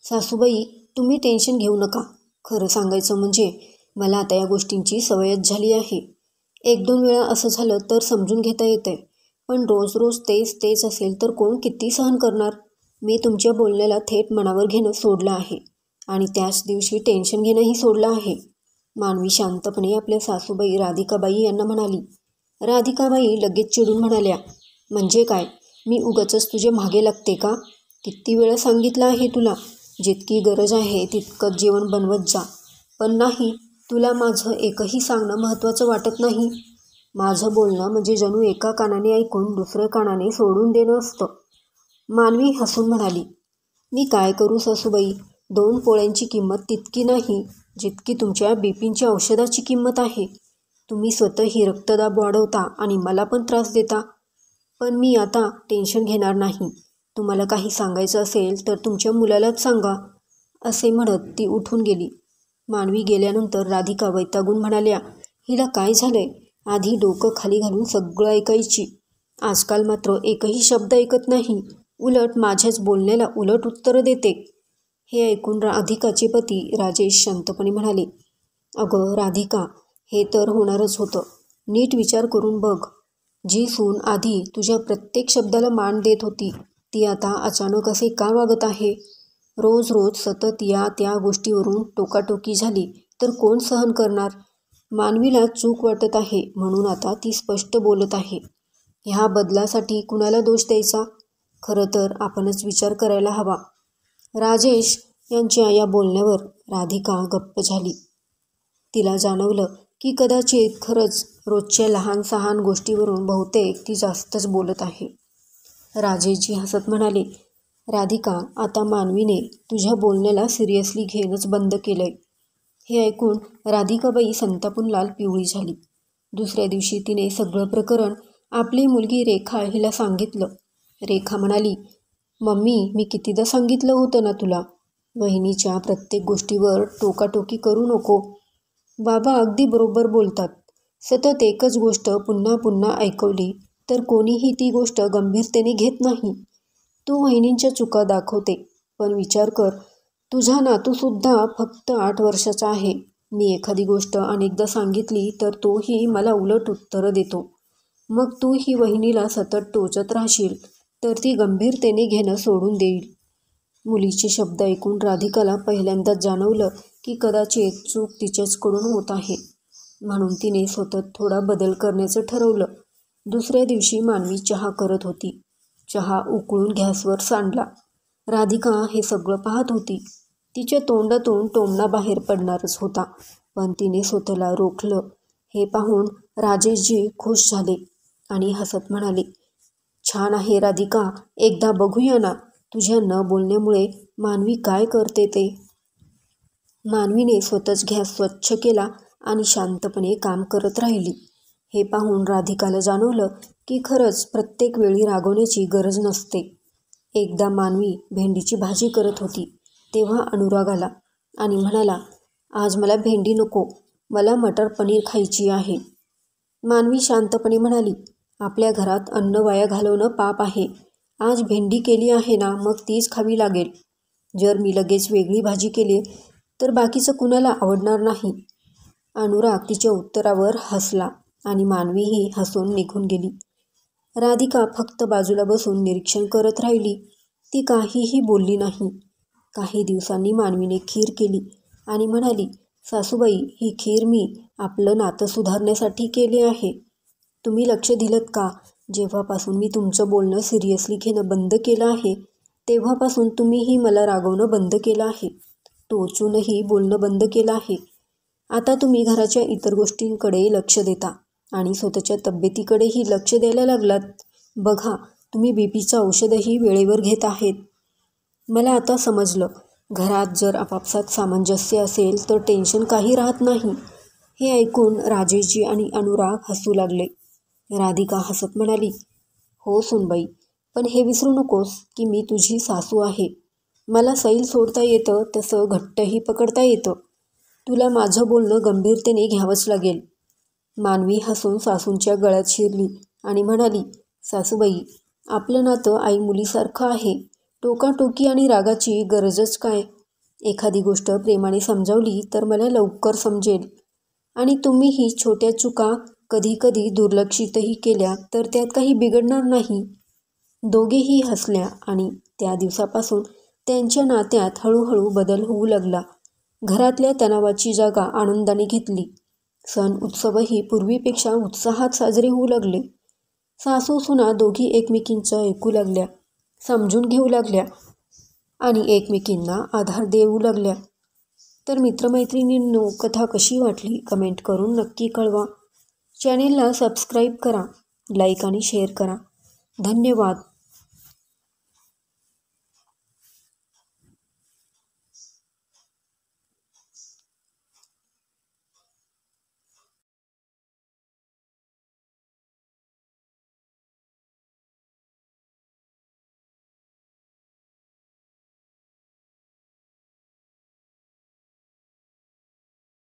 सासूबाई, तुम्ही टेन्शन घेऊ नका. खरं सांगायचं म्हणजे मला आता या गोष्टींची सवयच झाली आहे. 1-2 वेळा असं झालं तर समजून घेता येतंय, पण रोज रोज तेच तेच असेल तर कोण किती सहन करणार. मी तुमच्या बोलण्याला थेट मनावर घेणं सोडलं आहे आणि त्याच दिवशी टेन्शन घेणंही सोडलं आहे. मानवी शांतपणे आपल्या सासूबाई राधिकाबाई यांना म्हणाली. राधिकाबाई लगेच चिडून म्हणाल्या, म्हणजे काय? मी उगाचच तुझ्या मागे लागते का? किती वेळा सांगितलं आहे तुला, जितकी गरज आहे तितकंच जेवण बनवत जा. पण नाही, तुला माझं एकही सांगणं महत्त्वाचं वाटत नाही. माझं बोलणं म्हणजे जणू एका कानाने ऐकून दुसऱ्या कानाने सोडून देणं असतं. मानवी हसून म्हणाली, मी काय करू सासूबाई? 2 पोळ्यांची किंमत तितकी नाही जितकी तुमच्या बीपीच्या औषधाची किंमत आहे. तुम्ही स्वतःही रक्तदाब वाढवता आणि मला पण त्रास देता. पण मी आता टेन्शन घेणार नाही. तुम्हाला काही सांगायचं असेल तर तुमच्या मुलालाच सांगा, असे म्हणत ती उठून गेली. मानवी गेल्यानंतर राधिका वैतागून म्हणाल्या, हिला काय झालंय? आधी डोकं खाली घालून सगळं ऐकायची, आजकाल मात्र एकही शब्द ऐकत नाही. उलट माझ्याच बोलण्याला उलट उत्तरं देते. हे ऐकून राधिकाचे पती राजेश शांतपणे म्हणाले, अगं राधिका, हे तर होणारच होतं. नीट विचार करून बघ. जी सून आधी तुझ्या प्रत्येक शब्दाला मान देत होती, ती आता अचानक असे का वागत आहे? रोज रोज सतत या त्या गोष्टीवरून टोकाटोकी झाली तर कोण सहन करणार? मानवीला चूक वाटत आहे म्हणून आता ती स्पष्ट बोलत आहे. ह्या बदलासाठी कुणाला दोष द्यायचा? खरं तर आपणच विचार करायला हवा. राजेश यांच्या या बोलण्यावर राधिका गप्प झाली. तिला जाणवलं की कदाचित खरंच रोजच्या लहान सहान गोष्टीवरून बहुतेक ती जास्तच बोलत आहे. राजेशजी हसत म्हणाले, राधिका, आता मानवीने तुझ्या बोलण्याला सिरियसली घेणंच बंद केलंय. हे ऐकून राधिकाबाई संतापून लाल पिवळी झाली. दुसऱ्या दिवशी तिने सगळं प्रकरण आपली मुलगी रेखा हिला सांगितलं. रेखा म्हणाली, मम्मी, मी कितीदा सांगितलं होतं ना तुला, वहिनीच्या प्रत्येक गोष्टीवर टोकाटोकी करू नको. बाबा अगदी बरोबर बोलतात. सतत एकच गोष्ट पुन्हा पुन्हा ऐकवली तर कोणीही ती गोष्ट गंभीरतेने घेत नाही. तू वहिनींच्या चुका दाखवते, पण विचार कर, तुझा नातूसुद्धा फक्त 8 वर्षाचा आहे. मी एखादी गोष्ट अनेकदा सांगितली तर तोही मला उलट उत्तरं देतो. मग तू ही वहिनीला सतत टोचत राहशील तर ती गंभीरतेने घेणं सोडून देईल. मुलीचे शब्द ऐकून राधिकाला पहिल्यांदाच जाणवलं की कदाचित चूक तिच्याचकडून होत आहे. म्हणून तिने स्वतःत थोडा बदल करण्याचं ठरवलं. दुसऱ्या दिवशी मानवी चहा करत होती. चहा उकळून गॅसवर सांडला. राधिका हे सगळं पाहत होती. तिच्या तोंडातून टोमणा बाहेर पडणारच होता, पण तिने स्वतःला रोखलं. हे पाहून राजेशजी खुश झाले आणि हसत म्हणाले, छान आहे राधिका, एकदा बघूया ना तुझ्या न बोलण्यामुळे मानवी काय करते ते. मानवीने स्वतःच गॅस स्वच्छ केला आणि शांतपणे काम करत राहिली. हे पाहून राधिकाला जाणवलं की खरंच प्रत्येक वेळी रागवण्याची गरज नसते. एकदा मानवी भेंडीची भाजी करत होती तेव्हा अनुराग आला आणि म्हणाला, आज मला भेंडी नको, मला मटर पनीर खायची आहे. मानवी शांतपणे म्हणाली, आपल्या घरात अन्न वाया घालवणं पाप आहे. आज भेंडी केली आहे ना, मग तीच खावी लागेल. जर मी लगेच वेगळी भाजी केली तर बाकीचं कुणाला आवडणार नाही. अनुराग तिच्या उत्तरावर हसला आणि मानवीही हसून निघून गेली. राधिका फक्त बाजूला बसून निरीक्षण करत राहिली. ती काहीही बोलली नाही. काही दिवसांनी मानवीने खीर केली आणि म्हणाली, सासूबाई, ही खीर मी आपलं नातं सुधारण्यासाठी केली आहे. तुम्ही लक्ष दिलत का? जेव्हापासून मी तुमचं बोलणं सिरियसली घेणं बंद केलं आहे तेव्हापासून तुम्हीही मला रागवणं बंद केलं आहे, टोचूनही बोलणं बंद केलं आहे. आता तुम्ही घराच्या इतर गोष्टींकडे लक्ष देता आणि स्वतःच्या तब्येतीकडेही लक्ष द्यायला लागलात. बघा, तुम्ही बीपीचं औषधही वेळेवर घेत आहेत. मला आता समजलं, घरात जर आपापसात सामंजस्य असेल तर टेन्शन काही राहत नाही. हे ऐकून राजेशजी आणि अनुराग हसू लागले. राधिका हसत म्हणाली, हो सुनबाई, पण हे विसरू नकोस की मी तुझी सासू आहे. मला सैल सोडता येतं तसं घट्टही पकडता येतं. तुला माझं बोलणं गंभीरतेने घ्यावंच लागेल. मानवी हसून सासूंच्या गळ्यात शिरली आणि म्हणाली, सासूबाई, आपलं नातं आई मुलीसारखं आहे. टोकाटोकी आणि रागाची गरजच काय? एखादी गोष्ट प्रेमाने समजावली तर मला लवकर समजेल. आणि तुम्हीही छोट्या चुका कधी कधी दुर्लक्षितही केल्या तर त्यात काही बिघडणार नाही. दोघेही हसल्या आणि त्या दिवसापासून त्यांच्या नात्यात हळूहळू बदल होऊ लागला. घरातल्या तणावाची जागा आनंदाने घेतली. सण उत्सवही पूर्वीपेक्षा उत्साहात साजरे होऊ लागले. सासू सुना दोघी एकमेकींचं ऐकू लागल्या, समजून घेऊ लागल्या आणि एकमेकींना आधार देऊ लागल्या. तर मित्रमैत्रिणींनो, कथा कशी वाटली कमेंट करून नक्की कळवा. चॅनेलला सबस्क्राईब करा, लाईक आणि शेअर करा. धन्यवाद.